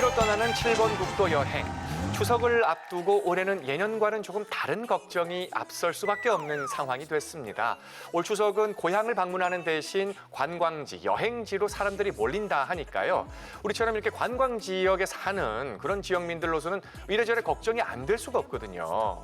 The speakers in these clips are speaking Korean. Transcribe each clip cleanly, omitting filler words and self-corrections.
경주기로 떠나는 7번 국도 여행. 추석을 앞두고 올해는 예년과는 조금 다른 걱정이 앞설 수밖에 없는 상황이 됐습니다. 올 추석은 고향을 방문하는 대신 관광지, 여행지로 사람들이 몰린다 하니까요. 우리처럼 이렇게 관광 지역에 사는 그런 지역민들로서는 이래저래 걱정이 안 될 수가 없거든요.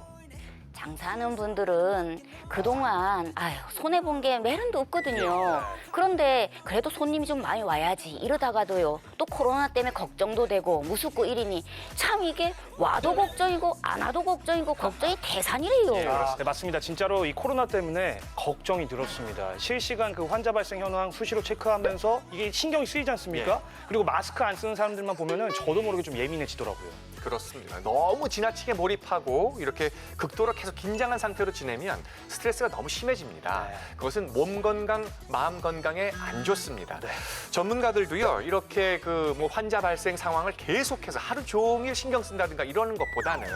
장사하는 분들은 그동안 손해본 게 매련도 없거든요. 그런데 그래도 손님이 좀 많이 와야지 이러다가도요. 또 코로나 때문에 걱정도 되고 무섭고 이러니 참 이게 와도 걱정이고 안 와도 걱정이고 걱정이 대산이래요. 네, 맞습니다. 진짜로 이 코로나 때문에 걱정이 늘었습니다. 실시간 그 환자 발생 현황 수시로 체크하면서 이게 신경이 쓰이지 않습니까? 그리고 마스크 안 쓰는 사람들만 보면은 저도 모르게 좀 예민해지더라고요. 그렇습니다. 너무 지나치게 몰입하고 이렇게 극도로 계속 긴장한 상태로 지내면 스트레스가 너무 심해집니다. 그것은 몸 건강, 마음 건강에 안 좋습니다. 전문가들도요, 이렇게 뭐 환자 발생 상황을 계속해서 하루 종일 신경 쓴다든가 이러는 것보다는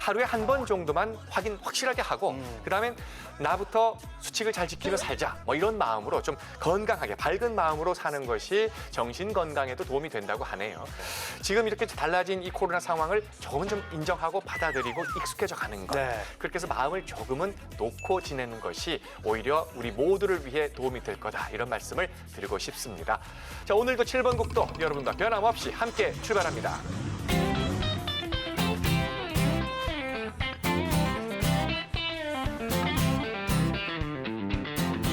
하루에 한 번 정도만 확실하게 하고 그다음엔 나부터 수칙을 잘 지키며 살자. 뭐 이런 마음으로 좀 건강하게 밝은 마음으로 사는 것이 정신 건강에도 도움이 된다고 하네요. 지금 이렇게 달라진 이 코로나 상황을 조금은 좀 인정하고 받아들이고 익숙해져 가는 것. 그렇게 해서 마음을 조금은 놓고 지내는 것이 오히려 우리 모두를 위해 도움이 될 거다. 이런 말씀을 드리고 싶습니다. 자, 오늘도 7번 국도 여러분과 변함없이 함께 출발합니다.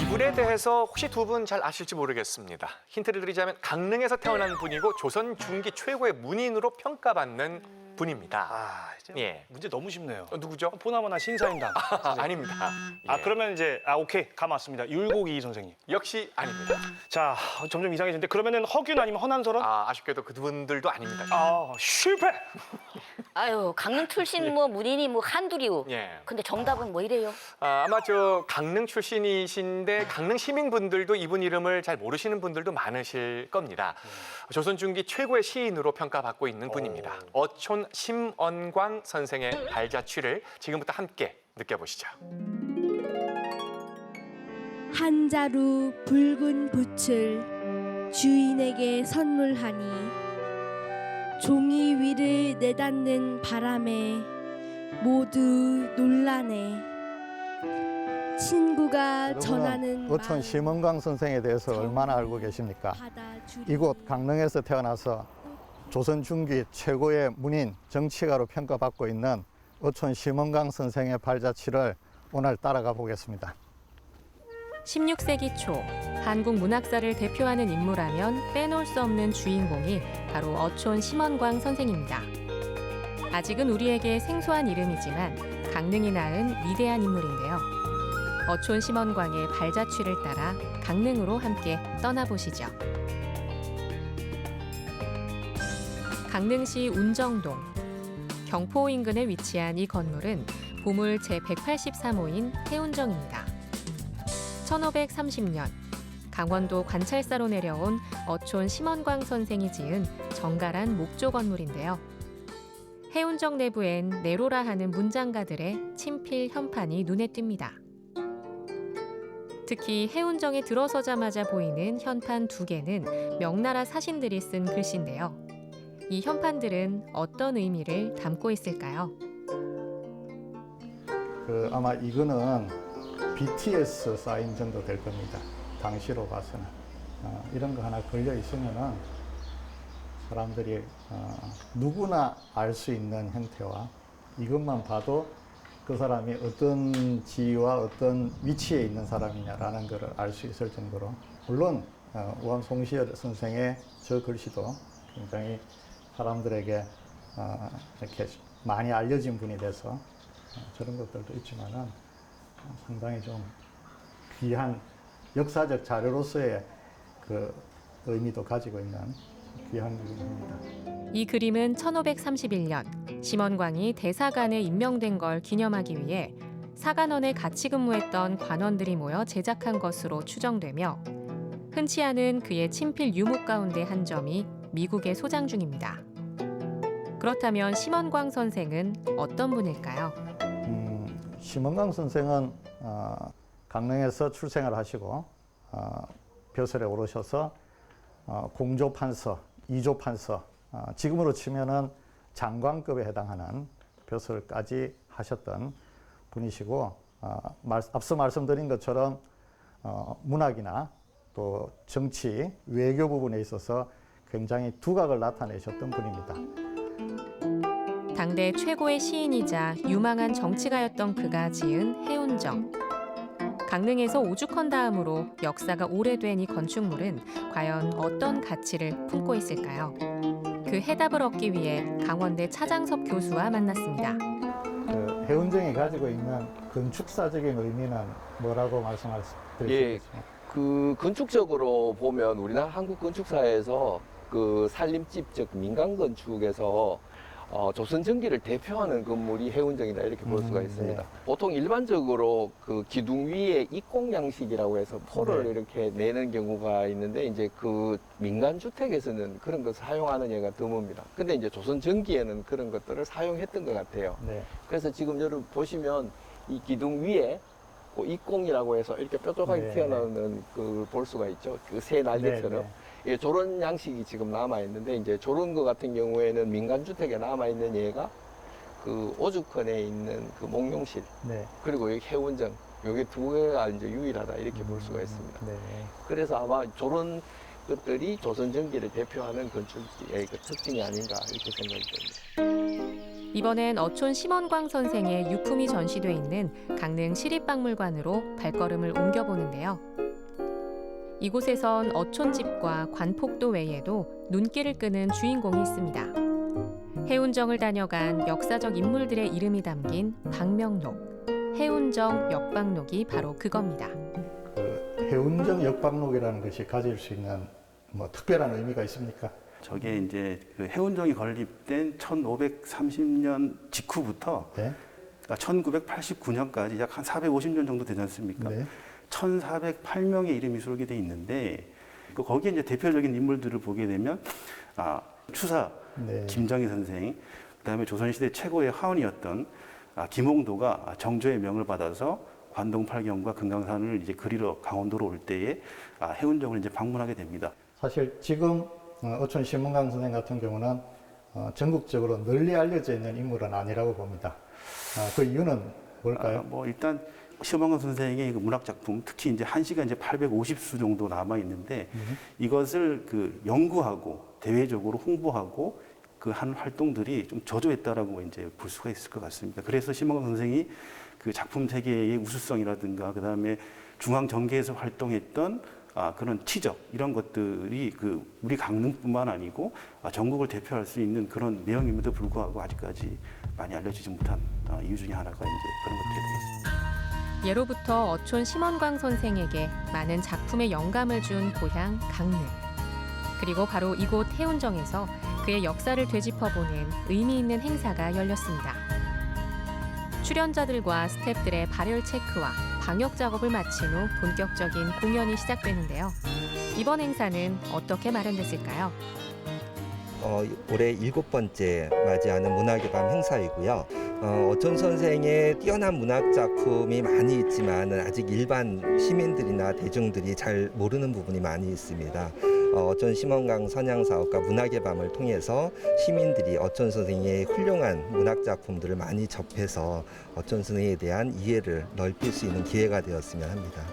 이분에 대해서 혹시 두 분 잘 아실지 모르겠습니다. 힌트를 드리자면 강릉에서 태어난 분이고 조선 중기 최고의 문인으로 평가받는 분입니다. 이제 문제 너무 쉽네요. 누구죠? 보나마나 신사임당. 아닙니다. 그러면 이제 오케이 감 왔습니다. 율곡이 선생님. 역시 아닙니다. 자, 점점 이상해지는데 그러면은 허균 아니면 허난설은? 아쉽게도 그분들도 아닙니다. 실패. 강릉 출신 문인이 한둘이요. 근데 정답은 뭐 이래요? 아마 강릉 출신이신데 강릉 시민분들도 이분 이름을 잘 모르시는 분들도 많으실 겁니다. 조선 중기 최고의 시인으로 평가받고 있는 분입니다. 어촌 심언광 선생의 발자취를 지금부터 함께 느껴보시죠. 한 자루 붉은 붓을 주인에게 선물하니 종이 위를 내닫는 바람에 모두 놀라네. 친구가 전하는 어촌 심언광 선생에 대해서 얼마나 알고 계십니까? 이곳 강릉에서 태어나서 조선 중기 최고의 문인, 정치가로 평가받고 있는 어촌 심언광 선생의 발자취를 오늘 따라가 보겠습니다. 16세기 초 한국 문학사를 대표하는 인물하면 빼놓을 수 없는 주인공이 바로 어촌 심언광 선생입니다. 아직은 우리에게 생소한 이름이지만 강릉이 낳은 위대한 인물인데요. 어촌 심언광의 발자취를 따라 강릉으로 함께 떠나보시죠. 강릉시 운정동. 경포 인근에 위치한 이 건물은 보물 제183호인 해운정입니다. 1530년 강원도 관찰사로 내려온 어촌 심언광 선생이 지은 정갈한 목조 건물인데요. 해운정 내부엔 내로라 하는 문장가들의 친필 현판이 눈에 띕니다. 특히 해운정에 들어서자마자 보이는 현판 2개는 명나라 사신들이 쓴 글씨인데요. 이 현판들은 어떤 의미를 담고 있을까요? 아마 이거는 BTS 사인 정도 될 겁니다. 당시로 봐서는. 이런 거 하나 걸려 있으면은 사람들이 누구나 알 수 있는 형태와 이것만 봐도 그 사람이 어떤 지위와 어떤 위치에 있는 사람이냐라는 것을 알 수 있을 정도로, 물론 우암 송시열 선생의 저 글씨도 굉장히 사람들에게 이렇게 많이 알려진 분이 돼서 저런 것들도 있지만은 상당히 좀 귀한 역사적 자료로서의 그 의미도 가지고 있는 귀한 그림입니다. 이 그림은 1531년 심언광이 대사관에 임명된 걸 기념하기 위해 사관원에 같이 근무했던 관원들이 모여 제작한 것으로 추정되며 흔치 않은 그의 친필 유목 가운데 한 점이 미국에 소장 중입니다. 그렇다면 심언광 선생은 어떤 분일까요? 심언광 선생은 강릉에서 출생을 하시고 벼슬에 오르셔서 공조판서, 이조판서 지금으로 치면은 장관급에 해당하는 벼슬까지 하셨던 분이시고 앞서 말씀드린 것처럼 문학이나 또 정치, 외교 부분에 있어서 굉장히 두각을 나타내셨던 분입니다. 당대 최고의 시인이자 유망한 정치가였던 그가 지은 해운정. 강릉에서 오죽헌 다음으로 역사가 오래된 이 건축물은 과연 어떤 가치를 품고 있을까요? 그 해답을 얻기 위해 강원대 차장섭 교수와 만났습니다. 그 해운정이 가지고 있는 건축사적인 의미는 뭐라고 말씀할 수 있겠습니까? 그 건축적으로 보면 우리나라 한국 건축사에서 그 산림집 즉 민간 건축에서 조선 전기를 대표하는 건물이 해운정이다 이렇게 볼 수가 있습니다. 네. 보통 일반적으로 그 기둥 위에 입공 양식이라고 해서 포를 네. 이렇게 내는 경우가 있는데 이제 그 민간 주택에서는 그런 것을 사용하는 예가 드뭅니다. 근데 이제 조선 전기에는 그런 것들을 사용했던 것 같아요. 네. 그래서 지금 여러분 보시면 이 기둥 위에 그 입공이라고 해서 이렇게 뾰족하게 네. 튀어나오는 그 볼 수가 있죠. 그 새 날개처럼. 네. 예, 저런 양식이 지금 남아 있는데 이제 저런 거 같은 경우에는 민간 주택에 남아 있는 얘가 그 오죽헌에 있는 그 목룡실 네. 그리고 여기 해운정 요게 두 개가 이제 유일하다 이렇게 볼 수가 있습니다. 네. 그래서 아마 저런 것들이 조선 전기를 대표하는 건축의 그 특징이 아닌가 이렇게 생각이 됩니다. 이번엔 어촌 심원광 선생의 유품이 전시돼 있는 강릉 시립박물관으로 발걸음을 옮겨보는데요. 이곳에선 어촌집과 관폭도 외에도 눈길을 끄는 주인공이 있습니다. 해운정을 다녀간 역사적 인물들의 이름이 담긴 방명록, 해운정 역방록이 바로 그겁니다. 그 해운정 역방록이라는 것이 가질 수 있는 뭐 특별한 의미가 있습니까? 저게 이제 그 해운정이 건립된 1530년 직후부터 네. 그러니까 1989년까지 약 한 450년 정도 되지 않습니까? 네. 1,408명의 이름이 수록이 돼 있는데 거기에 이제 대표적인 인물들을 보게 되면 추사 네. 김정희 선생, 그다음에 조선시대 최고의 하원이었던 김홍도가 정조의 명을 받아서 관동 팔경과 금강산을 이제 그리러 강원도로 올 때에 해운정을 이제 방문하게 됩니다. 사실 지금 어촌 심원광 선생 같은 경우는 전국적으로 널리 알려져 있는 인물은 아니라고 봅니다. 그 이유는 뭘까요? 뭐 일단 심원광 선생의 그 문학 작품, 특히 이제 한시가 이제 850수 정도 남아 있는데 이것을 그 연구하고 대외적으로 홍보하고 그 한 활동들이 좀 저조했다라고 이제 볼 수가 있을 것 같습니다. 그래서 심원광 선생이 그 작품 세계의 우수성이라든가 그다음에 중앙 정계에서 활동했던 그런 치적 이런 것들이 그 우리 강릉뿐만 아니고 전국을 대표할 수 있는 그런 내용임에도 불구하고 아직까지 많이 알려지지 못한 이유 중에 하나가 이제 그런 것들이 되겠습니다. 예로부터 어촌 심원광 선생에게 많은 작품의 영감을 준 고향 강릉. 그리고 바로 이곳 해운정에서 그의 역사를 되짚어보는 의미 있는 행사가 열렸습니다. 출연자들과 스태프들의 발열 체크와 방역 작업을 마친 후 본격적인 공연이 시작되는데요. 이번 행사는 어떻게 마련됐을까요? 올해 7번째 맞이하는 문학의 밤 행사이고요. 어촌 선생의 뛰어난 문학 작품이 많이 있지만 아직 일반 시민들이나 대중들이 잘 모르는 부분이 많이 있습니다. 어촌 심원광 선양사업과 문학의 밤을 통해서 시민들이 어촌 선생의 훌륭한 문학 작품들을 많이 접해서 어촌 선생에 대한 이해를 넓힐 수 있는 기회가 되었으면 합니다.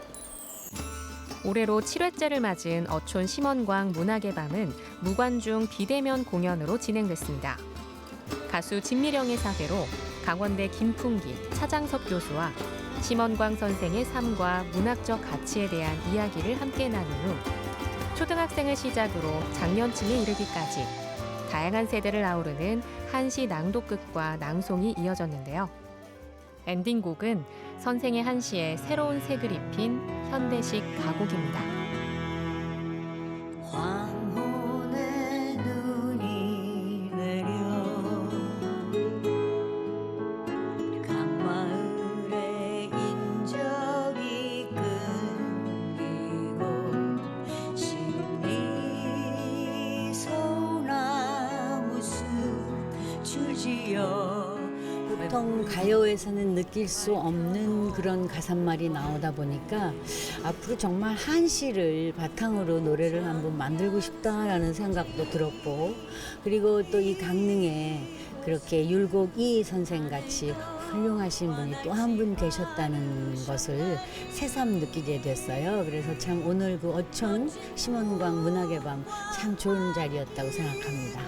올해로 7회째를 맞은 어촌 심원광 문학의 밤은 무관중 비대면 공연으로 진행됐습니다. 가수 진미령의 사회로 강원대 김풍기, 차장섭 교수와 심원광 선생의 삶과 문학적 가치에 대한 이야기를 함께 나눈 후 초등학생을 시작으로 장년층에 이르기까지 다양한 세대를 아우르는 한시 낭독극과 낭송이 이어졌는데요. 엔딩곡은 선생의 한시에 새로운 색을 입힌 현대식 가곡입니다. 황혼의 눈이 내려 강마을의 인적이 끊기고 심리 소나무 숲 줄지어 보통 가요에서는 느낄 수 없는 그런 가사말이 나오다 보니까 앞으로 정말 한시를 바탕으로 노래를 한번 만들고 싶다라는 생각도 들었고, 그리고 또 이 강릉에 그렇게 율곡이 선생 같이 훌륭하신 분이 또 한 분 계셨다는 것을 새삼 느끼게 됐어요. 그래서 참 오늘 그 어촌 심원광 문학의 밤 참 좋은 자리였다고 생각합니다.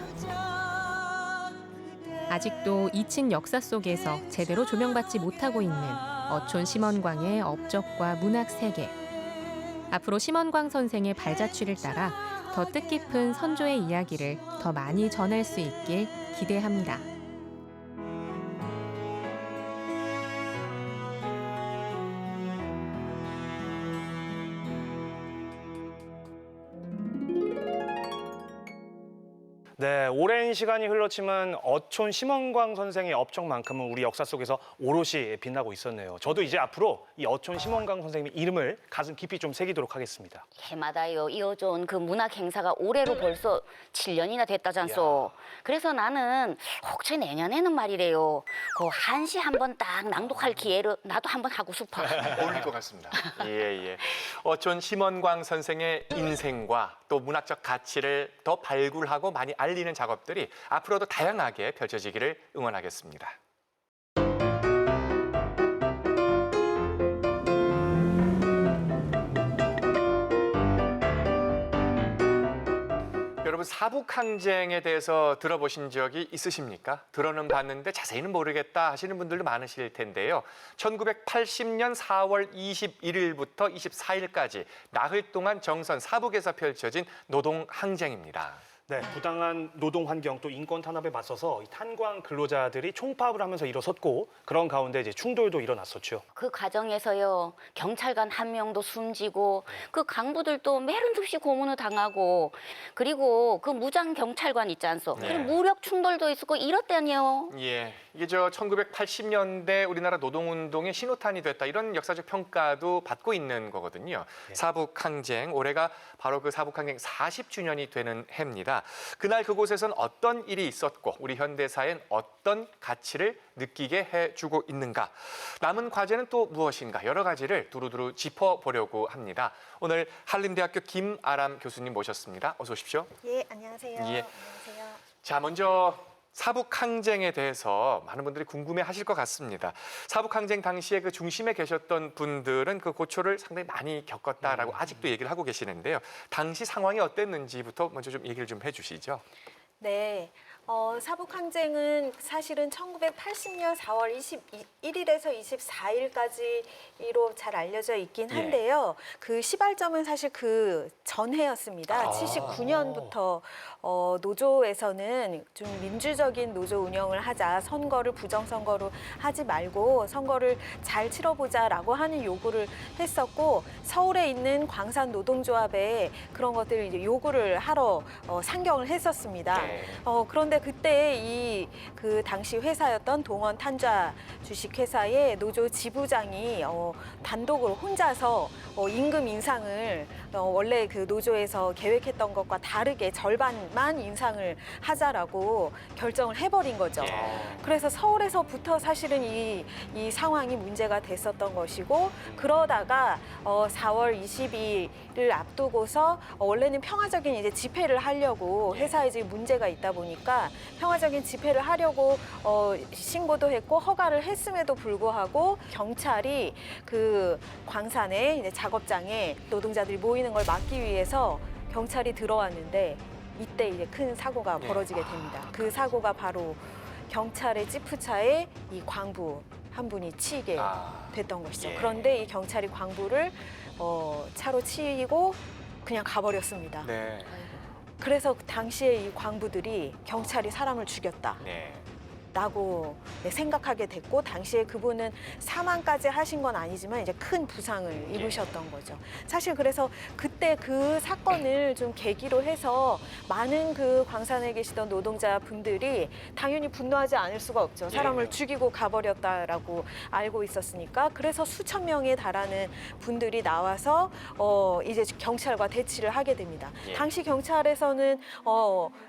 아직도 잊힌 역사 속에서 제대로 조명받지 못하고 있는 어촌 심원광의 업적과 문학 세계. 앞으로 심원광 선생의 발자취를 따라 더 뜻깊은 선조의 이야기를 더 많이 전할 수 있길 기대합니다. 네, 오랜 시간이 흘렀지만 어촌 심원광 선생의 업적만큼은 우리 역사 속에서 오롯이 빛나고 있었네요. 저도 이제 앞으로 이 어촌 심원광 선생님의 이름을 가슴 깊이 좀 새기도록 하겠습니다. 해마다요 이어져온 그 문학 행사가 올해로 벌써 7년이나 됐다잖소. 그래서 나는 혹시 내년에는 말이래요. 그 한시 한번 딱 낭독할 기회를 나도 한번 하고 싶어. 어울릴 것 같습니다. 예. 어촌 심원광 선생의 인생과 또 문학적 가치를 더 발굴하고 많이 알리는 작업들이 앞으로도 다양하게 펼쳐지기를 응원하겠습니다. 여러분, 사북항쟁에 대해서 들어보신 적이 있으십니까? 들어는 봤는데 자세히는 모르겠다 하시는 분들도 많으실 텐데요. 1980년 4월 21일부터 24일까지 나흘 동안 정선 사북에서 펼쳐진 노동항쟁입니다. 네, 부당한 노동 환경 또 인권 탄압에 맞서서 이 탄광 근로자들이 총파업을 하면서 일어섰고, 그런 가운데 이제 충돌도 일어났었죠. 그 과정에서요 경찰관 한 명도 숨지고 그 강부들도 매른 듯이 고문을 당하고, 그리고 그 무장 경찰관 있지 않소? 네. 그리고 무력 충돌도 있었고 이렇다니요. 예, 이게 저 1980년대 우리나라 노동운동의 신호탄이 됐다, 이런 역사적 평가도 받고 있는 거거든요. 사북항쟁, 올해가 바로 그 사북항쟁 40주년이 되는 해입니다. 그날 그곳에선 어떤 일이 있었고 우리 현대사엔 어떤 가치를 느끼게 해주고 있는가, 남은 과제는 또 무엇인가, 여러 가지를 두루두루 짚어보려고 합니다. 오늘 한림대학교 김아람 교수님 모셨습니다. 어서 오십시오. 예, 안녕하세요. 예. 안녕하세요. 자, 먼저 사북항쟁에 대해서 많은 분들이 궁금해하실 것 같습니다. 사북항쟁 당시에 그 중심에 계셨던 분들은 그 고초를 상당히 많이 겪었다라고 아직도 얘기를 하고 계시는데요. 당시 상황이 어땠는지부터 먼저 좀 얘기를 좀 해주시죠. 네. 사북항쟁은 사실은 1980년 4월 21일에서 24일까지로 잘 알려져 있긴 한데요. 그 시발점은 사실 그 전해였습니다. 79년부터 노조에서는 좀 민주적인 노조 운영을 하자, 선거를 부정선거로 하지 말고 선거를 잘 치러보자라고 하는 요구를 했었고, 서울에 있는 광산 노동조합에 그런 것들을 이제 요구를 하러 상경을 했었습니다. 그런데 그때 그 당시 회사였던 동원 탄좌 주식회사의 노조 지부장이 단독으로 혼자서 임금 인상을 원래 그 노조에서 계획했던 것과 다르게 절반만 인상을 하자라고 결정을 해버린 거죠. 그래서 서울에서부터 사실은 이 상황이 문제가 됐었던 것이고, 그러다가 4월 22일을 앞두고서 원래는 평화적인 이제 집회를 하려고, 회사에 이제 문제가 있다 보니까 평화적인 집회를 하려고 신고도 했고 허가를 했음에도 불구하고 경찰이 그 광산의 이제 작업장에 노동자들이 모이는 걸 막기 위해서 경찰이 들어왔는데, 이때 이제 큰 사고가 벌어지게 됩니다. 그 사고가 바로 경찰의 지프차에 이 광부 한 분이 치이게 됐던 것이죠. 그런데 이 경찰이 광부를 차로 치이고 그냥 가버렸습니다. 그래서 당시에 이 광부들이 경찰이 사람을 죽였다. 라고 생각하게 됐고, 당시에 그분은 사망까지 하신 건 아니지만 이제 큰 부상을 입으셨던 거죠. 사실 그래서 그때 그 사건을 좀 계기로 해서 많은 그 광산에 계시던 노동자분들이 당연히 분노하지 않을 수가 없죠. 사람을 죽이고 가버렸다라고 알고 있었으니까. 그래서 수천 명에 달하는 분들이 나와서 이제 경찰과 대치를 하게 됩니다. 당시 경찰에서는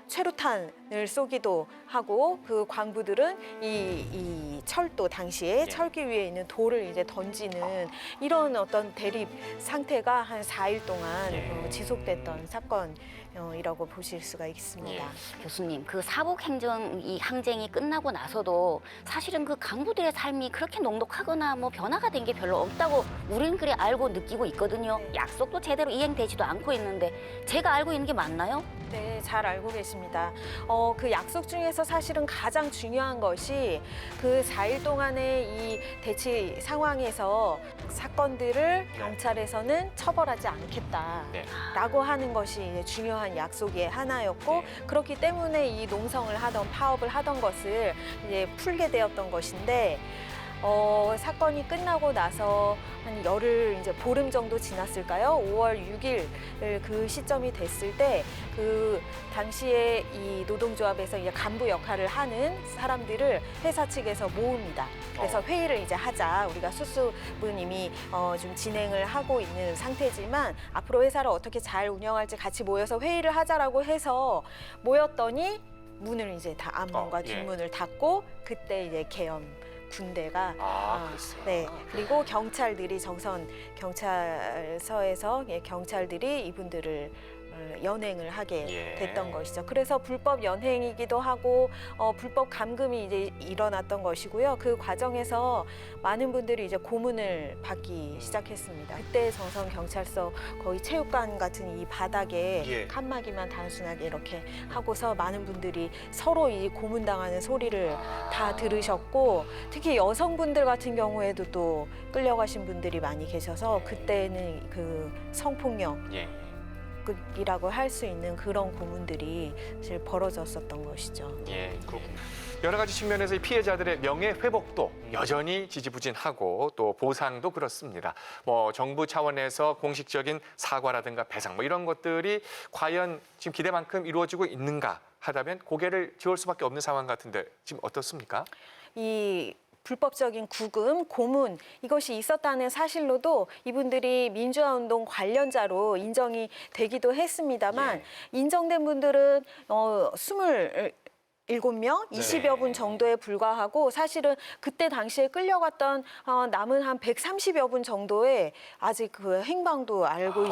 최루탄을 쏘기도 하고 그 광부들을 분들은 이 철도 당시에 예. 철기 위에 있는 돌을 이제 던지는 이런 어떤 대립 상태가 한 4일 동안 예. 지속됐던 사건이라고 보실 수가 있습니다. 예. 교수님, 그 사복 행정 이 항쟁이 끝나고 나서도 사실은 그 강부들의 삶이 그렇게 녹록하거나 뭐 변화가 된 게 별로 없다고 우리는 그래 알고 느끼고 있거든요. 약속도 제대로 이행되지도 않고 있는데 제가 알고 있는 게 맞나요? 네, 잘 알고 계십니다. 그 약속 중에서 사실은 가장 중요한 것이 그 4일 동안의 이 대치 상황에서 사건들을 경찰에서는 처벌하지 않겠다라고 하는 것이 이제 중요한 약속의 하나였고 그렇기 때문에 이 농성을 하던 파업을 하던 것을 이제 풀게 되었던 것인데 사건이 끝나고 나서 한 열흘 이제 보름 정도 지났을까요? 5월 6일 그 시점이 됐을 때 그 당시에 이 노동조합에서 이제 간부 역할을 하는 사람들을 회사 측에서 모읍니다. 그래서 회의를 이제 하자. 우리가 수습은 이미 좀 진행을 하고 있는 상태지만 앞으로 회사를 어떻게 잘 운영할지 같이 모여서 회의를 하자라고 해서 모였더니 문을 이제 다 앞문과 뒷문을 닫고 그때 이제 계엄. 군대가 그랬어요. 네 그리고 경찰들이 정선 경찰서에서 경찰들이 이분들을 연행을 하게 됐던 것이죠. 그래서 불법 연행이기도 하고 불법 감금이 이제 일어났던 것이고요. 그 과정에서 많은 분들이 이제 고문을 받기 시작했습니다. 그때 정선 경찰서 거의 체육관 같은 이 바닥에 칸막이만 단순하게 이렇게 하고서 많은 분들이 서로 이 고문당하는 소리를 다 들으셨고 특히 여성분들 같은 경우에도 또 끌려가신 분들이 많이 계셔서 그때는 그 성폭력 이라고 할 수 있는 그런 고문들이 사실 벌어졌었던 것이죠. 예, 그렇군요. 여러 가지 측면에서 이 피해자들의 명예 회복도 여전히 지지부진하고 또 보상도 그렇습니다. 뭐 정부 차원에서 공식적인 사과라든가 배상 뭐 이런 것들이 과연 지금 기대만큼 이루어지고 있는가 하다면 고개를 지을 수밖에 없는 상황 같은데 지금 어떻습니까? 이 불법적인 구금, 고문 이것이 있었다는 사실로도 이분들이 민주화운동 관련자로 인정이 되기도 했습니다만 인정된 분들은 27명, 20여 분 정도에 불과하고 사실은 그때 당시에 끌려갔던 남은 한 130여 분 정도의 아직 그 행방도 알고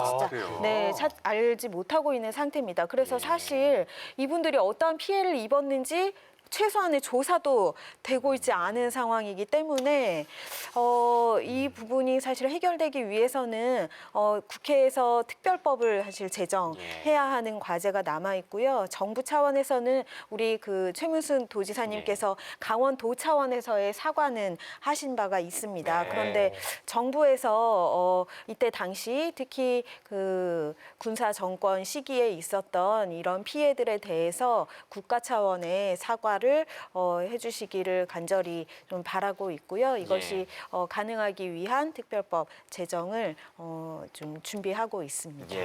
알지 못하고 있는 상태입니다. 그래서 사실 이분들이 어떠한 피해를 입었는지 최소한의 조사도 되고 있지 않은 상황이기 때문에 이 부분이 사실 해결되기 위해서는 국회에서 특별법을 사실 제정해야 하는 과제가 남아 있고요. 정부 차원에서는 우리 그 최문순 도지사님께서 강원도 차원에서의 사과는 하신 바가 있습니다. 그런데 정부에서 이때 당시 특히 그 군사 정권 시기에 있었던 이런 피해들에 대해서 국가 차원의 사과를 해주시기를 간절히 좀 바라고 있고요. 이것이 가능하기 위한 특별법 제정을 좀 준비하고 있습니다.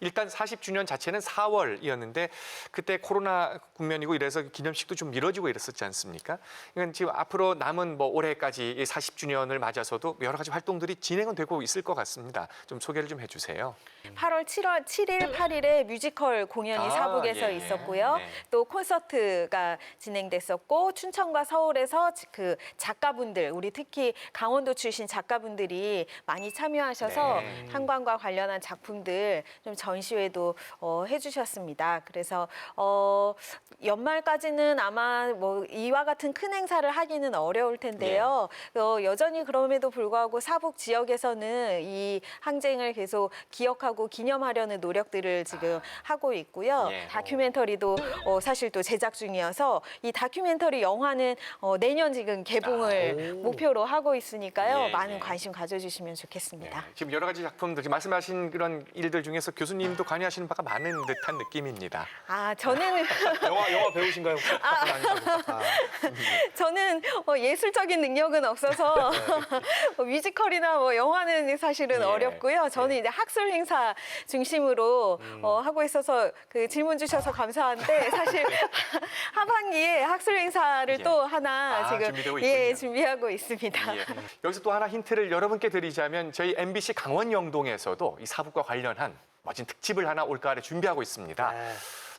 일단 40주년 자체는 4월이었는데 그때 코로나 국면이고 이래서 기념식도 좀 미뤄지고 이랬었지 않습니까? 이건 지금 앞으로 남은 뭐 올해까지 40주년을 맞아서도 여러 가지 활동들이 진행은 되고 있을 것 같습니다. 좀 소개를 좀 해주세요. 8월 7일, 8일에 뮤지컬 공연이 사북에서 있었고요. 또 콘서트가 진행됐었고 춘천과 서울에서 그 작가분들, 우리 특히 강원도 출신 작가분들이 많이 참여하셔서 한강과 관련한 작품들 좀 전시회도 해주셨습니다. 그래서 연말까지는 아마 뭐 이와 같은 큰 행사를 하기는 어려울 텐데요. 여전히 그럼에도 불구하고 사북 지역에서는 이 항쟁을 계속 기억하고 기념하려는 노력들을 지금 하고 있고요. 다큐멘터리도 사실 또 제작 중이어서 이 다큐멘터리 영화는 내년 지금 개봉을 목표로 하고 있으니까요. 많은 관심 가져주시면 좋겠습니다. 지금 여러 가지 작품들, 지금 말씀하신 그런 일들 중에서 교수님도 관여하시는 바가 많은 듯한 느낌입니다. 저는 영화 배우신가요? 저는 예술적인 능력은 없어서 뮤지컬이나 뭐 영화는 사실은 어렵고요. 저는 이제 학술 행사 중심으로 하고 있어서 그 질문 주셔서 감사한데 사실 하반기에 학술 행사를 또 하나 지금 준비하고 있습니다. 여기서 또 하나 힌트를 여러분께 드리자면 저희 MBC 강원 영동에서도 이 사북과 관련한 멋진 특집을 하나 올가을에 준비하고 있습니다.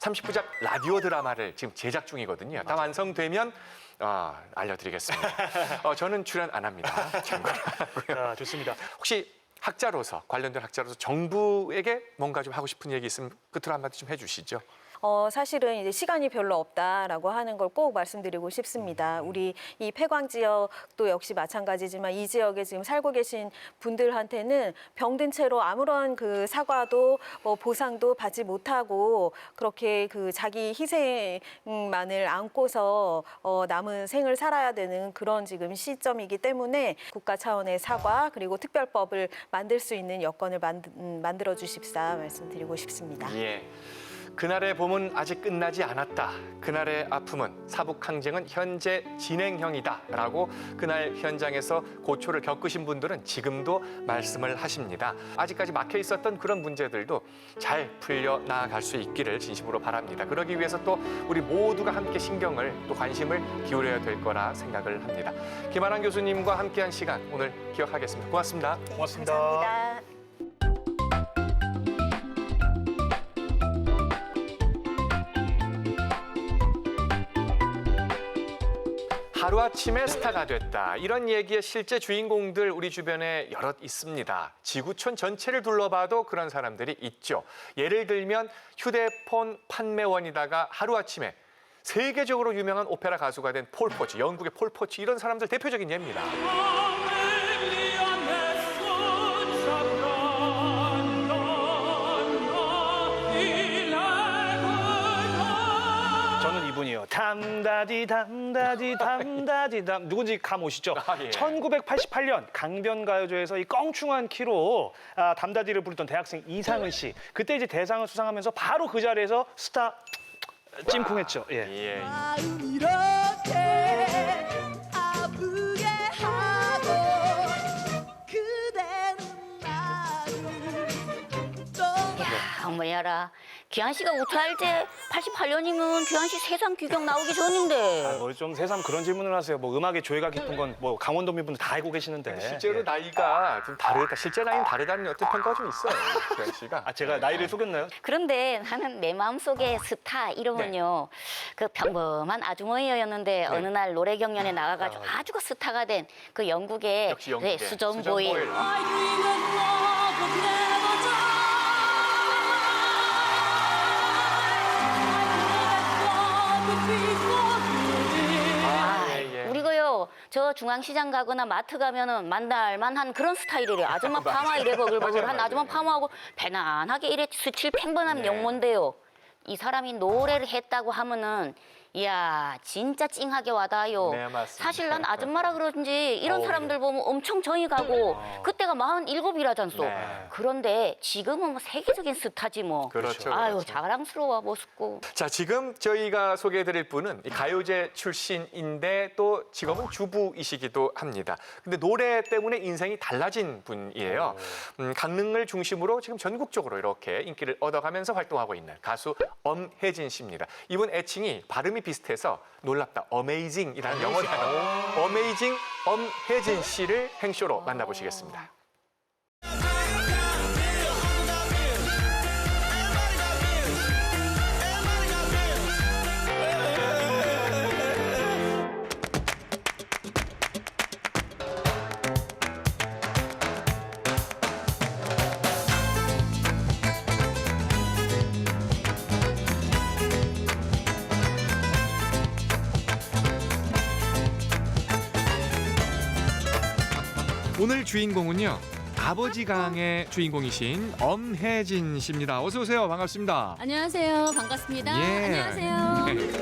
30부작 라디오 드라마를 지금 제작 중이거든요. 다 완성되면 알려드리겠습니다. 저는 출연 안 합니다. 참고로. 자, 좋습니다. 혹시 학자로서 관련된 학자로서 정부에게 뭔가 좀 하고 싶은 얘기 있으면 끝으로 한마디 좀 해주시죠. 사실은 이제 시간이 별로 없다라고 하는 걸 꼭 말씀드리고 싶습니다. 우리 이 폐광 지역도 역시 마찬가지지만 이 지역에 지금 살고 계신 분들한테는 병든 채로 아무런 그 사과도 보상도 받지 못하고 그렇게 그 자기 희생만을 안고서 남은 생을 살아야 되는 그런 지금 시점이기 때문에 국가 차원의 사과 그리고 특별법을 만들 수 있는 여건을 만들어 주십사 말씀드리고 싶습니다. 예. 그날의 봄은 아직 끝나지 않았다. 그날의 아픔은 사북항쟁은 현재 진행형이다. 라고 그날 현장에서 고초를 겪으신 분들은 지금도 말씀을 하십니다. 아직까지 막혀 있었던 그런 문제들도 잘 풀려 나아갈 수 있기를 진심으로 바랍니다. 그러기 위해서 또 우리 모두가 함께 신경을 또 관심을 기울여야 될 거라 생각을 합니다. 김아랑 교수님과 함께한 시간 오늘 기억하겠습니다. 고맙습니다. 고맙습니다. 감사합니다. 하루아침에 스타가 됐다. 이런 얘기의 실제 주인공들 우리 주변에 여럿 있습니다. 지구촌 전체를 둘러봐도 그런 사람들이 있죠. 예를 들면 휴대폰 판매원이다가 하루아침에 세계적으로 유명한 오페라 가수가 된 폴 포츠, 영국의 폴 포츠 이런 사람들 대표적인 예입니다. 저는 이분이요. 담다디 담다디 담다디 담 누군지 감 오시죠? 예. 1988년 강변가요제에서 이 껑충한 키로 담다디를 부르던 대학생 이상은 씨. 그때 이제 대상을 수상하면서 바로 그 자리에서 스타 찜쿵했죠. 예. 예. 이렇게 아프게 하고 그대는 나를 야, 어머니야라. 귀한 씨가 우차할 때 88년이면 귀한 씨 세상 규격 나오기 전인데. 뭐 좀 새삼 그런 질문을 하세요. 뭐 음악에 조예가 깊은 건 뭐 강원도민 분들 다 알고 계시는데. 실제로 나이가 좀 다르다. 실제 나이는 다르다는 어떤 평가가 좀 있어요. 규현 씨가. 제가 나이를 속였나요? 그런데 나는 내 마음속에 스타 이름은요. 그 평범한 아주머니였는데 어느 날 노래 경연에 나가가지고 아주 그 스타가 된 그 영국의 역시 영국의 수전 수전 보일. 보일. 우리가요 저 중앙시장 가거나 마트 가면은 만날만한 그런 스타일이래요. 아줌마 파마 이래 버글버글한 맞아요. 아줌마 파마하고 편안하게 이래 수칠 팽번한 네. 영모인데요. 이 사람이 노래를 했다고 하면은 이야 진짜 찡하게 와닿아요. 네, 맞습니다. 사실 난 아줌마라 그런지 이런 사람들 보면 엄청 정이 가고 그때가 47이라잖소. 네. 그런데 지금은 뭐 세계적인 스타지 뭐. 그렇죠. 아유 그렇죠. 자랑스러워 멋있고. 자, 지금 저희가 소개해드릴 분은 이 가요제 출신인데 또 직업은 주부이시기도 합니다. 근데 노래 때문에 인생이 달라진 분이에요. 강릉을 중심으로 지금 전국적으로 이렇게 인기를 얻어가면서 활동하고 있는 가수 엄혜진 씨입니다. 이분 애칭이 발음이 비슷해서 놀랍다, 어메이징이라는 영어 단어, 어메이징 엄혜진 씨를 행쇼로 만나보시겠습니다. 오늘 주인공은요. 아버지 강의 주인공이신 엄혜진 씨입니다. 어서 오세요. 반갑습니다. 안녕하세요. 반갑습니다. 예. 안녕하세요.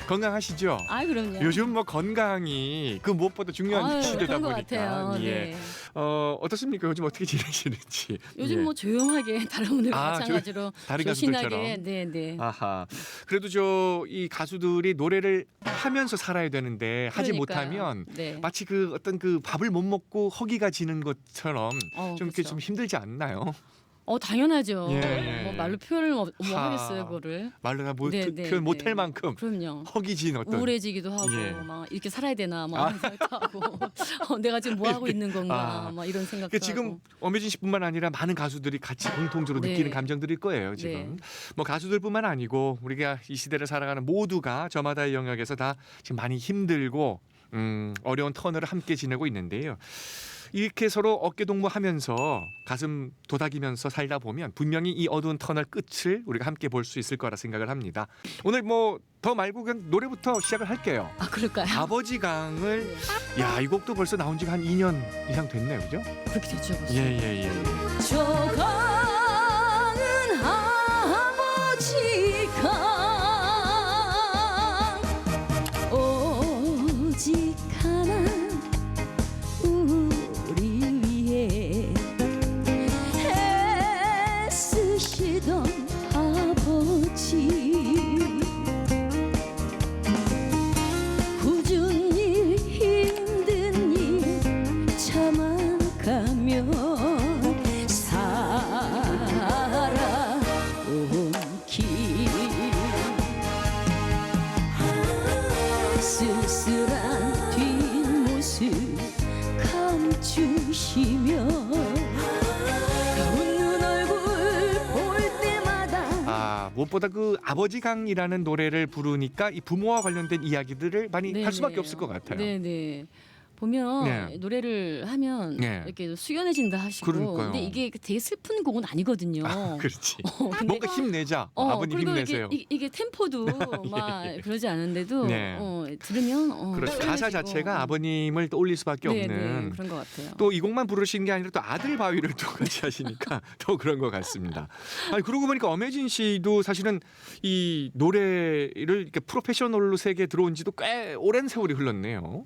건강하시죠? 아, 그럼요. 요즘 뭐 건강이 그 무엇보다 중요한 아유, 시대다 그런 것 보니까. 같아요. 예. 네. 어떻습니까? 요즘 어떻게 지내시는지. 요즘 예. 뭐 조용하게 다른 분들 아, 마찬가지로 다른 조신하게 가수들처럼. 네. 아하. 그래도 저 이 가수들이 노래를 하면서 살아야 되는데 하지 그러니까요. 못하면 네. 마치 그 어떤 그 밥을 못 먹고 허기가 지는 것처럼 좀 이렇게 그렇죠. 좀 힘들지 않나요? 당연하죠. 예, 예, 뭐 예. 말로 표현을 뭐 하. 하겠어요, 그거를. 말로가 네, 네, 표현 못할 네. 만큼 그럼요. 허기진 어떤 우울해지기도 하고 예. 막 이렇게 살아야 되나 막 이런 생각도 하고 내가 지금 뭐 하고 있는 건가 막 이런 생각도 그러니까 지금 하고. 엄혜진 씨뿐만 아니라 많은 가수들이 같이 공통적으로 네. 느끼는 감정들일 거예요. 지금 네. 뭐 가수들뿐만 아니고 우리가 이 시대를 살아가는 모두가 저마다의 영역에서 다 지금 많이 힘들고 어려운 터널을 함께 지내고 있는데요. 이렇게 서로 어깨동무하면서 가슴 도닥이면서 살다 보면 분명히 이 어두운 터널 끝을 우리가 함께 볼 수 있을 거라 생각을 합니다. 오늘 뭐 더 말고 그냥 노래부터 시작을 할게요. 그럴까요? 아버지 강을 야, 이 곡도 벌써 나온 지가 한 2년 이상 됐네요. 그죠? 그렇게 됐죠. 벌써. 예. 저 강은 아버지가 오직 하나 우리 위해 애쓰시던 아버지 굳은 일 힘든 일 참아가며 살아온 길 쓸쓸한 뒷모습 감추시며 웃는 얼굴 볼 때마다 무엇보다 그 아버지 강이라는 노래를 부르니까 이 부모와 관련된 이야기들을 많이 할 수밖에 없을 것 같아요. 네네. 보면 네. 노래를 하면 네. 이렇게 수연해진다 하시고, 그러니까요. 근데 이게 되게 슬픈 곡은 아니거든요. 그렇지. 근데 뭔가 힘내자. 아버님 그리고 힘내세요. 이게 템포도 막 그러지 않은데도 네. 들으면 그렇죠. 가사 수연해지고. 자체가 아버님을 떠올릴 수밖에 네, 없는 네, 그런 것 같아요. 또 이 곡만 부르신 게 아니라 또 아들 바위를 또 같이 하시니까 더 그런 것 같습니다. 아니, 그러고 보니까 엄혜진 씨도 사실은 이 노래를 이렇게 프로페셔널로 세계에 들어온 지도 꽤 오랜 세월이 흘렀네요.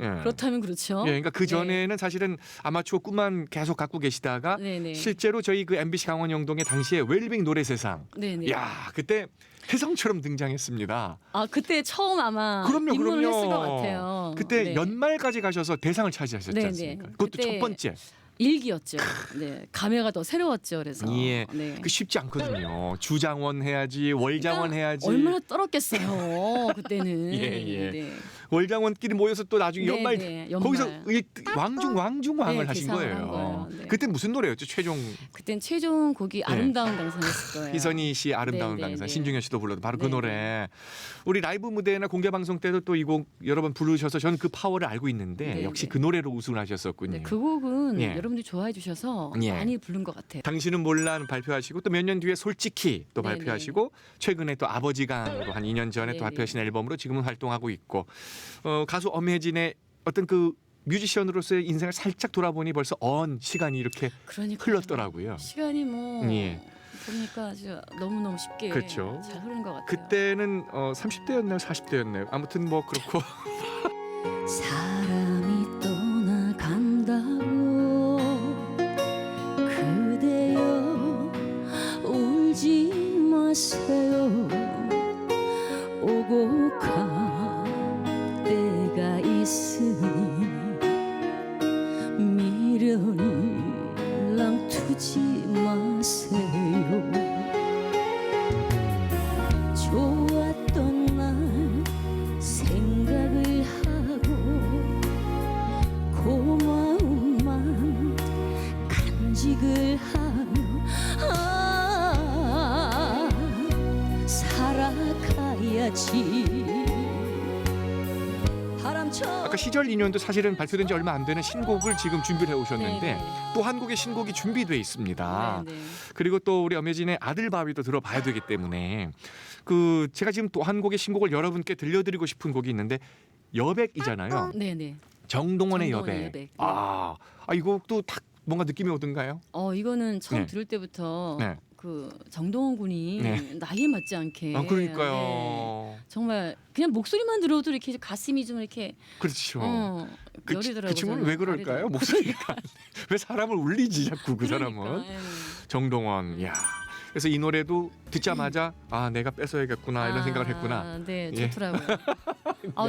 예. 그렇다면 그렇죠. 예, 그러니까 그 전에는 사실은 아마추어 꿈만 계속 갖고 계시다가 네네. 실제로 저희 그 MBC 강원 영동의 당시에 웰빙 노래세상. 네네. 야, 그때 혜성처럼 등장했습니다. 그때 처음 아마 그럼요. 입문을 했을 것 같아요. 그때 네. 연말까지 가셔서 대상을 차지하셨지 네네. 않습니까? 그것도 그때 첫 번째. 일기였죠. 네, 감회가 더 새로웠죠. 그래서 예, 네. 그 쉽지 않거든요. 주장원 해야지, 월장원 해야지. 얼마나 떨었겠어요. 그때는. 예. 네. 월장원끼리 모여서 또 나중에 네, 연말 네, 연말. 거기서 왕중왕을 네, 하신 대상을 거예요. 한 거예요. 네. 그때 무슨 노래였죠? 최종 그땐 최종 곡이 아름다운 강산이었을 거예요. 희선이 씨 아름다운 네, 강산, 네. 신중현 씨도 불러도 바로 그 네, 노래. 우리 라이브 무대나 공개 방송 때도 또 이 곡 여러 번 부르셔서 저는 그 파워를 알고 있는데 네, 역시 네. 그 노래로 우승을 하셨었군요. 네, 그 곡은 예. 여러분들이 좋아해 주셔서 예. 많이 부른 것 같아요. 당신은 몰라 발표하시고 또 몇 년 뒤에 솔직히 또 네네. 발표하시고 최근에 또 아버지 강으로 한 2년 전에 또 네네. 발표하신 앨범으로 지금은 활동하고 있고 가수 엄혜진의 어떤 그 뮤지션으로서의 인생을 살짝 돌아보니 벌써 시간이 이렇게 그러니까요. 흘렀더라고요. 시간이 뭐 예. 보니까 진짜 너무너무 쉽게 그렇죠. 잘 흐른 것 같아요. 그때는 30대였나요? 40대였나요? 아무튼 뭐 그렇고 사람이 떠나간다고 그대여 울지 마세요. 오고 갈 때가 있으니 미련을 랑투지 마세요. 좋았던 날 생각을 하고 고마움만 간직을 하며 살아가야지. 아까 시절 인연도 사실은 발표된 지 얼마 안 되는 신곡을 지금 준비를 해오셨는데 네네. 또 한 곡의 신곡이 준비돼 있습니다. 네네. 그리고 또 우리 엄혜진의 아들 바위도 들어봐야 되기 때문에 그 제가 지금 또 한 곡의 신곡을 여러분께 들려드리고 싶은 곡이 있는데 여백이잖아요. 네네. 정동원의 정동원의 여백. 여백. 이 곡도 딱 뭔가 느낌이 오던가요? 이거는 처음 네. 들을 때부터 네. 그 정동원 군이 네. 나이에 맞지 않게 그러니까요. 네. 정말 그냥 목소리만 들어도 이렇게 가슴이 좀 이렇게 그렇죠. 여리더라고요. 그 친구는 왜 그럴까요? 목소리가 왜 사람을 울리지 자꾸 그 사람은. 그러니까, 예. 정동원. 야. 그래서 이 노래도 듣자마자 내가 뺏어야겠구나 이런 생각을 했구나. 네, 예. 좋더라고요.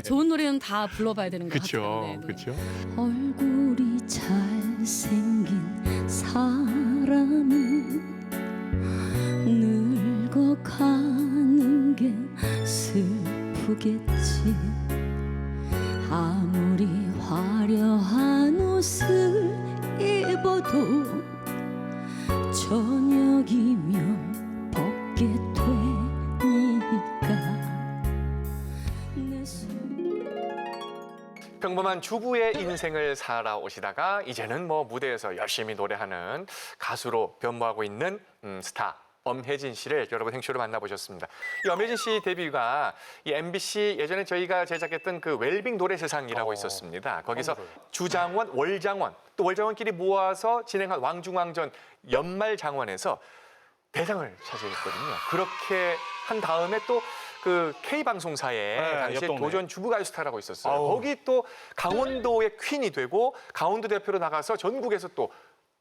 좋은 노래는 다 불러봐야 되는 것 같아요. 그렇죠. 네, 네. 그렇죠. 얼굴이 잘생긴 사람 사람은 늙어가는 게 슬프겠지. 아무리 화려한 옷을 입어도 저녁이면 벗게 되니까. 평범한 주부의 인생을 살아오시다가 이제는 뭐 무대에서 열심히 노래하는 가수로 변모하고 있는 스타 엄혜진 씨를 여러분 행쇼로 만나보셨습니다. 이 엄혜진 씨 데뷔가 이 MBC 예전에 저희가 제작했던 그 웰빙 노래세상이라고 있었습니다. 거기서 주장원, 월장원, 또 월장원끼리 모아서 진행한 왕중왕전 연말장원에서 대상을 차지했거든요. 그렇게 한 다음에 또 그 K방송사에 당시에 옆동네. 도전 주부가요스타라고 있었어요. 거기 또 강원도의 퀸이 되고 강원도 대표로 나가서 전국에서 또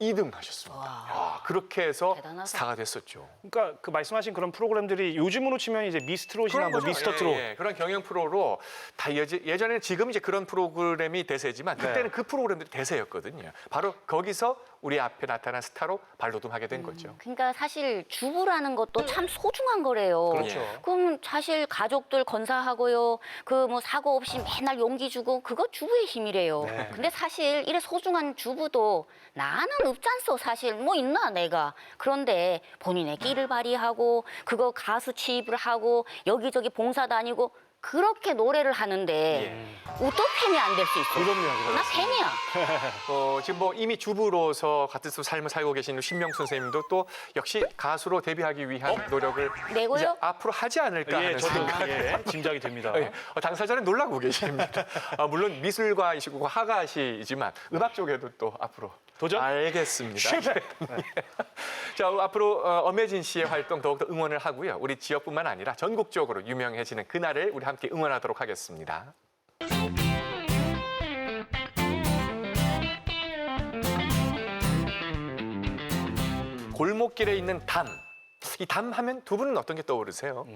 2등 하셨습니다. 그렇게 해서 대단하다. 스타가 됐었죠. 그러니까 그 말씀하신 그런 프로그램들이 요즘으로 치면 이제 미스트롯이나 뭐 거죠. 미스터 트롯. 그런 경영 프로로 다 예전에는 지금 이제 그런 프로그램이 대세지만 그때는 그 프로그램들이 대세였거든요. 바로 거기서 우리 앞에 나타난 스타로 발돋움하게 된 거죠. 그러니까 사실 주부라는 것도 참 소중한 거래요. 그렇죠. 그럼 사실 가족들 건사하고요. 그 뭐 사고 없이 맨날 용기 주고 그거 주부의 힘이래요. 네. 근데 사실 이래 소중한 주부도 나는 없잖소 사실 뭐 있나 내가. 그런데 본인의 끼를 발휘하고 그거 가수 취입을 하고 여기저기 봉사 다니고 그렇게 노래를 하는데 어떤 팬이 안 될 수 있어? 그럼요. 나 팬이야. 지금 뭐 이미 주부로서 같은 삶을 살고 계신 신명 선생님도 또 역시 가수로 데뷔하기 위한 노력을 내고요? 이제 앞으로 하지 않을까 예, 하는 저도 생각. 짐작이 됩니다. 당사자는 놀라고 계십니다. 물론 미술가이시고 화가시지만 음악 쪽에도 또 앞으로 도전? 알겠습니다. 실패. 자, 앞으로 엄혜진 씨의 활동 더욱더 응원을 하고요. 우리 지역뿐만 아니라 전국적으로 유명해지는 그날을 우리 함께 응원하도록 하겠습니다. 골목길에 있는 담. 이 담 하면 두 분은 어떤 게 떠오르세요?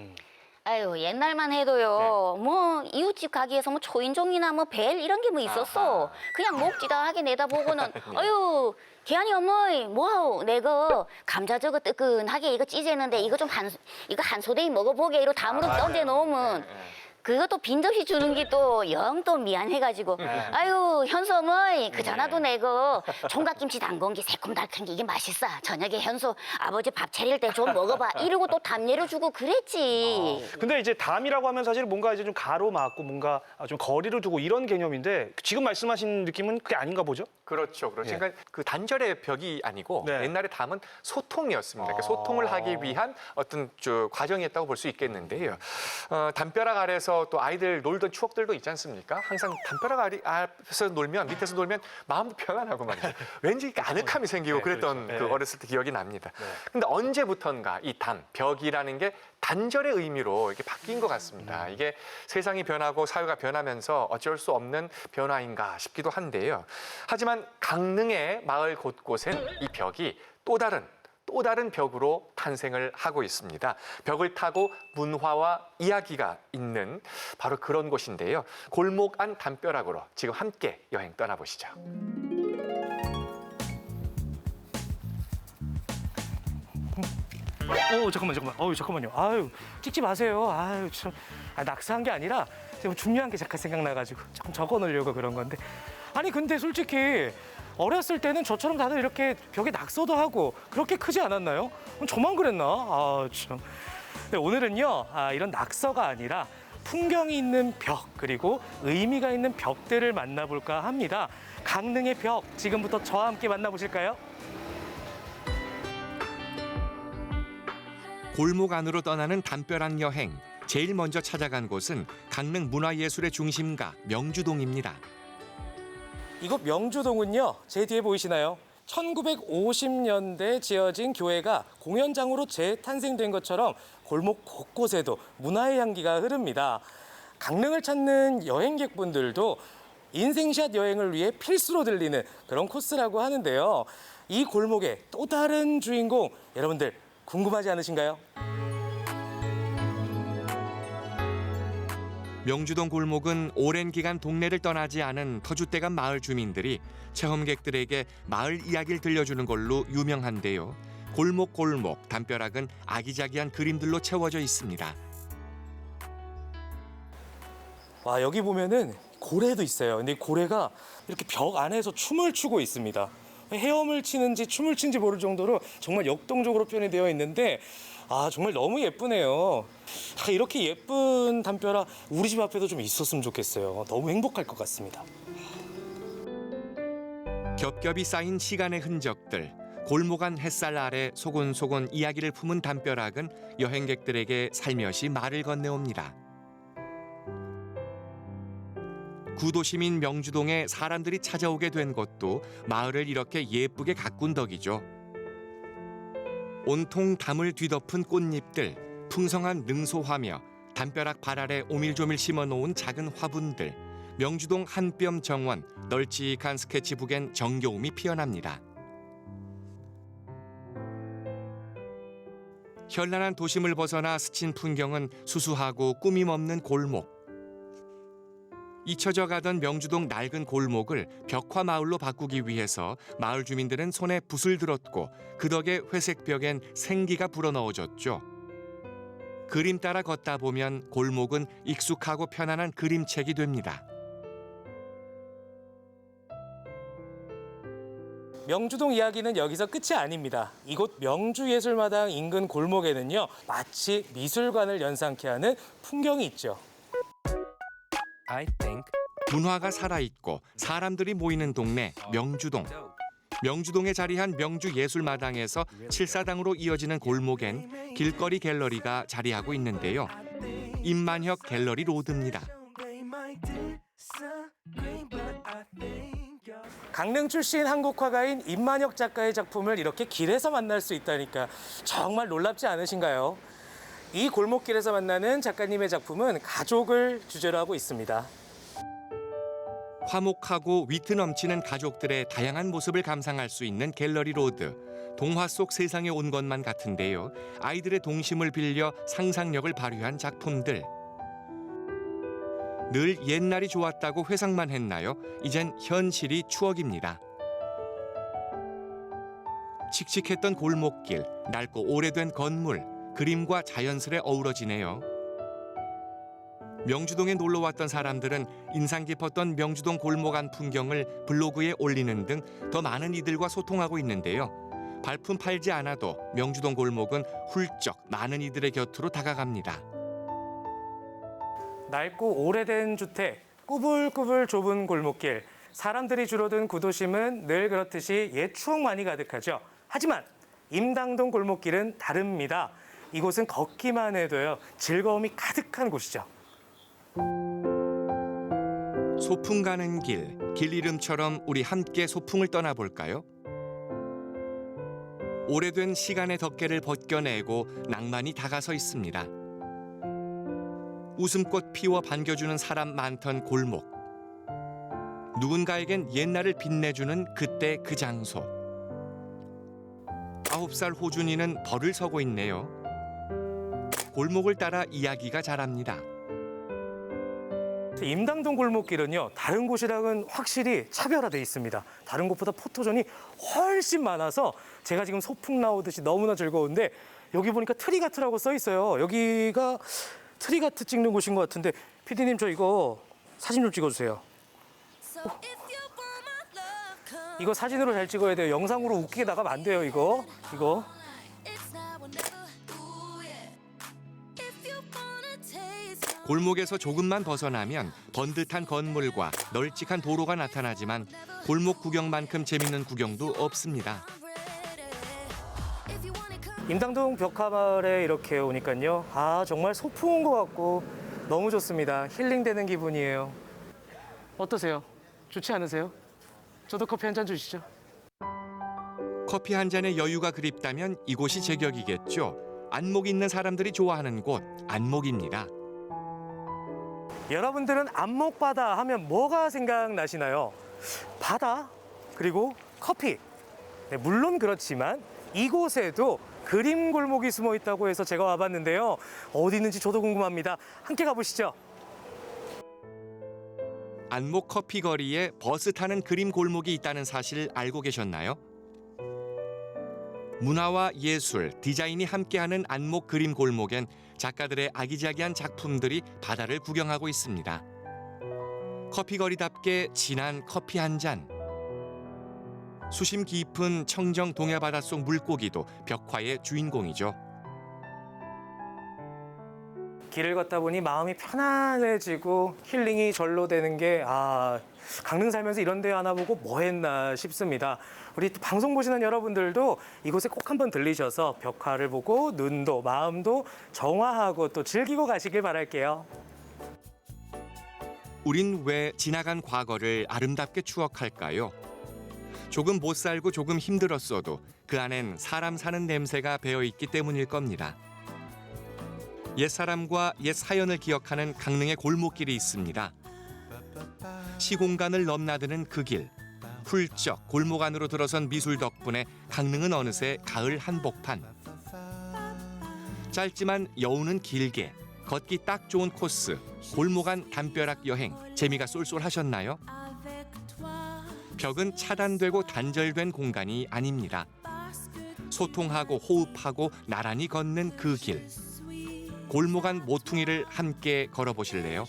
아유 옛날만 해도요 뭐 이웃집 가게에서 뭐 초인종이나 뭐 벨 이런 게 뭐 있었어. 그냥 목지다하게 내다보고는 아유 기한이 어머니 뭐하오 내가 감자 저거 뜨끈하게 이거 찢었는데 이거 좀 이거 한 소대이 먹어보게 이러고 담으로 던져 놓으면 그것도 빈 접시 주는 게 또 영 또 미안해가지고 아유 현수 어머니 그전화도 내고 총각김치 담근 게 새콤달콤한 게 이게 맛있어. 저녁에 현수 아버지 밥 차릴 때 좀 먹어봐 이러고 또 담례를 주고 그랬지. 근데 이제 담이라고 하면 사실 뭔가 이제 좀 가로막고 뭔가 좀 거리를 두고 이런 개념인데 지금 말씀하신 느낌은 그게 아닌가 보죠? 그렇죠. 그러니까 그 단절의 벽이 아니고 네. 옛날에 담은 소통이었습니다. 그러니까 소통을 하기 위한 어떤 과정이었다고 볼 수 있겠는데요. 담벼락 아래서 또 아이들 놀던 추억들도 있지 않습니까? 항상 담벼락 앞에서 놀면 밑에서 놀면 마음도 편안하고 말이죠. 왠지 아늑함이 생기고 그랬던 그렇죠. 그 어렸을 때 기억이 납니다. 근데 언제부턴가 이 담, 벽이라는 게 단절의 의미로 이렇게 바뀐 것 같습니다. 이게 세상이 변하고 사회가 변하면서 어쩔 수 없는 변화인가 싶기도 한데요. 하지만 강릉의 마을 곳곳엔 이 벽이 또 다른 벽으로 탄생을 하고 있습니다. 벽을 타고 문화와 이야기가 있는 바로 그런 곳인데요. 골목 안 담벼락으로 지금 함께 여행 떠나보시죠. 잠깐만요. 아유, 찍지 마세요. 아유, 참. 낙서한 게 아니라 제가 중요한 게 잠깐 생각나가지고 조금 적어 놓으려고 그런 건데. 아니, 근데 솔직히 어렸을 때는 저처럼 다들 이렇게 벽에 낙서도 하고 그렇게 크지 않았나요? 저만 그랬나? 아, 참. 네, 오늘은요, 이런 낙서가 아니라 풍경이 있는 벽, 그리고 의미가 있는 벽들을 만나볼까 합니다. 강릉의 벽, 지금부터 저와 함께 만나보실까요? 골목 안으로 떠나는 담벼락 여행. 제일 먼저 찾아간 곳은 강릉 문화예술의 중심가 명주동입니다. 이곳 명주동은요, 제 뒤에 보이시나요? 1950년대 지어진 교회가 공연장으로 재탄생된 것처럼 골목 곳곳에도 문화의 향기가 흐릅니다. 강릉을 찾는 여행객분들도 인생샷 여행을 위해 필수로 들리는 그런 코스라고 하는데요. 이 골목의 또 다른 주인공, 여러분들 궁금하지 않으신가요? 명주동 골목은 오랜 기간 동네를 떠나지 않은 터줏대감 마을 주민들이 체험객들에게 마을 이야기를 들려주는 걸로 유명한데요. 골목골목 담벼락은 아기자기한 그림들로 채워져 있습니다. 와, 여기 보면은 고래도 있어요. 근데 이 고래가 이렇게 벽 안에서 춤을 추고 있습니다. 헤엄을 치는지 춤을 추는지 모를 정도로 정말 역동적으로 표현이 되어 있는데 정말 너무 예쁘네요. 이렇게 예쁜 담벼락 우리 집 앞에도 좀 있었으면 좋겠어요. 너무 행복할 것 같습니다. 겹겹이 쌓인 시간의 흔적들, 골목안 햇살 아래 소곤소곤 이야기를 품은 담벼락은 여행객들에게 살며시 말을 건네옵니다. 구도심인 명주동에 사람들이 찾아오게 된 것도 마을을 이렇게 예쁘게 가꾼 덕이죠. 온통 담을 뒤덮은 꽃잎들, 풍성한 능소화며 담벼락 발 아래 오밀조밀 심어놓은 작은 화분들, 명주동 한뼘 정원, 널찍한 스케치북엔 정겨움이 피어납니다. 현란한 도심을 벗어나 스친 풍경은 수수하고 꾸밈 없는 골목. 잊혀져 가던 명주동 낡은 골목을 벽화 마을로 바꾸기 위해서 마을 주민들은 손에 붓을 들었고 그 덕에 회색 벽엔 생기가 불어넣어졌죠. 그림 따라 걷다 보면 골목은 익숙하고 편안한 그림책이 됩니다. 명주동 이야기는 여기서 끝이 아닙니다. 이곳 명주예술마당 인근 골목에는요, 마치 미술관을 연상케 하는 풍경이 있죠. 문화가 살아있고 사람들이 모이는 동네 명주동. 명주동에 자리한 명주예술마당에서 칠사당으로 이어지는 골목엔 길거리 갤러리가 자리하고 있는데요. 임만혁 갤러리 로드입니다. 강릉 출신 한국 화가인 임만혁 작가의 작품을 이렇게 길에서 만날 수 있다니까 정말 놀랍지 않으신가요? 이 골목길에서 만나는 작가님의 작품은 가족을 주제로 하고 있습니다. 화목하고 위트 넘치는 가족들의 다양한 모습을 감상할 수 있는 갤러리 로드. 동화 속 세상에 온 것만 같은데요. 아이들의 동심을 빌려 상상력을 발휘한 작품들. 늘 옛날이 좋았다고 회상만 했나요? 이젠 현실이 추억입니다. 칙칙했던 골목길, 낡고 오래된 건물, 그림과 자연스레 어우러지네요. 명주동에 놀러 왔던 사람들은 인상 깊었던 명주동 골목 안 풍경을 블로그에 올리는 등 더 많은 이들과 소통하고 있는데요. 발품 팔지 않아도 명주동 골목은 훌쩍 많은 이들의 곁으로 다가갑니다. 낡고 오래된 주택, 꾸불꾸불 좁은 골목길, 사람들이 줄어든 구도심은 늘 그렇듯이 옛 추억만이 가득하죠. 하지만 임당동 골목길은 다릅니다. 이곳은 걷기만 해도요, 즐거움이 가득한 곳이죠. 소풍 가는 길, 길 이름처럼 우리 함께 소풍을 떠나볼까요? 오래된 시간의 덮개를 벗겨내고 낭만이 다가서 있습니다. 웃음꽃 피워 반겨주는 사람 많던 골목. 누군가에겐 옛날을 빛내주는 그때 그 장소. 9살 호준이는 벌을 서고 있네요. 골목을 따라 이야기가 자랍니다. 임당동 골목길은요, 다른 곳이랑은 확실히 차별화되어 있습니다. 다른 곳보다 포토존이 훨씬 많아서 제가 지금 소풍 나오듯이 너무나 즐거운데, 여기 보니까 트리가트라고 써 있어요. 여기가 트리가트 찍는 곳인 것 같은데, PD님 저 이거 사진 좀 찍어주세요. 이거 사진으로 잘 찍어야 돼요. 영상으로 웃기게 나가면 안 돼요, 이거. 골목에서 조금만 벗어나면 번듯한 건물과 널찍한 도로가 나타나지만 골목 구경만큼 재밌는 구경도 없습니다. 임당동 벽화마을에 이렇게 오니까요, 정말 소풍 온 것 같고 너무 좋습니다. 힐링되는 기분이에요. 어떠세요? 좋지 않으세요? 저도 커피 한 잔 주시죠. 커피 한 잔의 여유가 그립다면 이곳이 제격이겠죠. 안목 있는 사람들이 좋아하는 곳, 안목입니다. 여러분들은 안목바다 하면 뭐가 생각나시나요? 바다, 그리고 커피. 네, 물론 그렇지만 이곳에도 그림 골목이 숨어 있다고 해서 제가 와봤는데요. 어디 있는지 저도 궁금합니다. 함께 가보시죠. 안목 커피 거리에 버스 타는 그림 골목이 있다는 사실 알고 계셨나요? 문화와 예술, 디자인이 함께하는 안목 그림 골목엔 작가들의 아기자기한 작품들이 바다를 구경하고 있습니다. 커피거리답게 진한 커피 한 잔. 수심 깊은 청정 동해 바닷속 물고기도 벽화의 주인공이죠. 길을 걷다 보니 마음이 편안해지고 힐링이 절로 되는 게 강릉 살면서 이런 데 하나 보고 뭐 했나 싶습니다. 우리 또 방송 보시는 여러분들도 이곳에 꼭 한번 들리셔서 벽화를 보고 눈도 마음도 정화하고 또 즐기고 가시길 바랄게요. 우린 왜 지나간 과거를 아름답게 추억할까요? 조금 못 살고 조금 힘들었어도 그 안엔 사람 사는 냄새가 배어있기 때문일 겁니다. 옛사람과 옛 사연을 기억하는 강릉의 골목길이 있습니다. 시공간을 넘나드는 그 길. 훌쩍 골목 안으로 들어선 미술 덕분에 강릉은 어느새 가을 한복판. 짧지만 여우는 길게, 걷기 딱 좋은 코스, 골목 안 담벼락 여행, 재미가 쏠쏠하셨나요? 벽은 차단되고 단절된 공간이 아닙니다. 소통하고 호흡하고 나란히 걷는 그 길. 골목 안 모퉁이를 함께 걸어보실래요?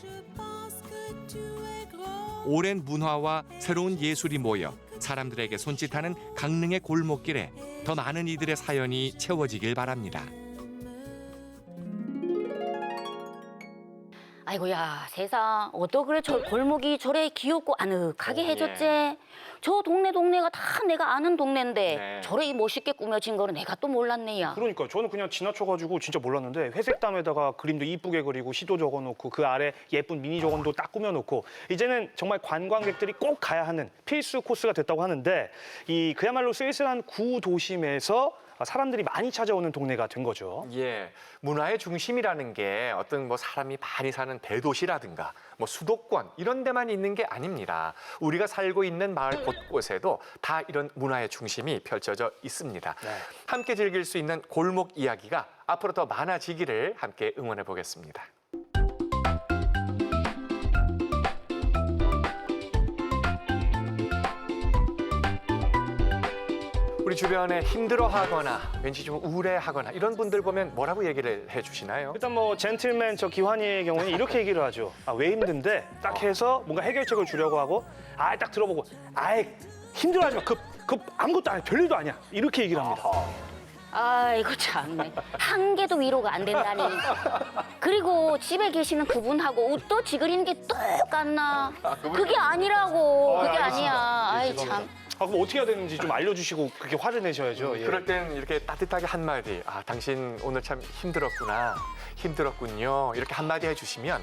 오랜 문화와 새로운 예술이 모여 사람들에게 손짓하는 강릉의 골목길에 더 많은 이들의 사연이 채워지길 바랍니다. 아이고야 세상 어떻게 저 골목이 저래 귀엽고 아늑하게 해줬지. 저 동네가 다 내가 아는 동네인데 저래 멋있게 꾸며진 거는 내가 또 몰랐네요. 그러니까 저는 그냥 지나쳐가지고 진짜 몰랐는데 회색 담에다가 그림도 이쁘게 그리고 시도 적어놓고 그 아래 예쁜 미니 조건도 딱 꾸며놓고 이제는 정말 관광객들이 꼭 가야 하는 필수 코스가 됐다고 하는데 그야말로 쓸쓸한 구도심에서 사람들이 많이 찾아오는 동네가 된 거죠. 예, 문화의 중심이라는 게 어떤 뭐 사람이 많이 사는 대도시라든가 뭐 수도권 이런 데만 있는 게 아닙니다. 우리가 살고 있는 마을 곳곳에도 다 이런 문화의 중심이 펼쳐져 있습니다. 함께 즐길 수 있는 골목 이야기가 앞으로 더 많아지기를 함께 응원해 보겠습니다. 우리 주변에 힘들어하거나 왠지 좀 우울해하거나 이런 분들 보면 뭐라고 얘기를 해주시나요? 일단 뭐 젠틀맨 저 기환이의 경우는 이렇게 얘기를 하죠. 왜 힘든데 딱 해서 뭔가 해결책을 주려고 하고 딱 들어보고 힘들어하지 마. 그 아무것도 아니야. 별일도 아니야. 이렇게 얘기를 합니다. 아이고 참네. 한 개도 위로가 안 된다니. 그리고 집에 계시는 그분하고 옷도 지그리는 게 똑같나? 그게 아니라고. 그게 아니야. 아이 참. 그럼 어떻게 해야 되는지 좀 알려주시고 그렇게 화를 내셔야죠. 예. 그럴 땐 이렇게 따뜻하게 한마디, 당신 오늘 참 힘들었군요. 이렇게 한마디 해주시면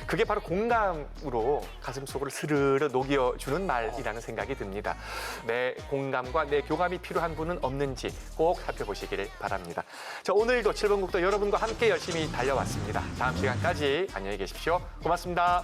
그게 바로 공감으로 가슴속으로 스르르 녹여주는 말이라는 생각이 듭니다. 내 공감과 내 교감이 필요한 분은 없는지 꼭 살펴보시기를 바랍니다. 자, 오늘도 7번 국도 여러분과 함께 열심히 달려왔습니다. 다음 시간까지 안녕히 계십시오. 고맙습니다.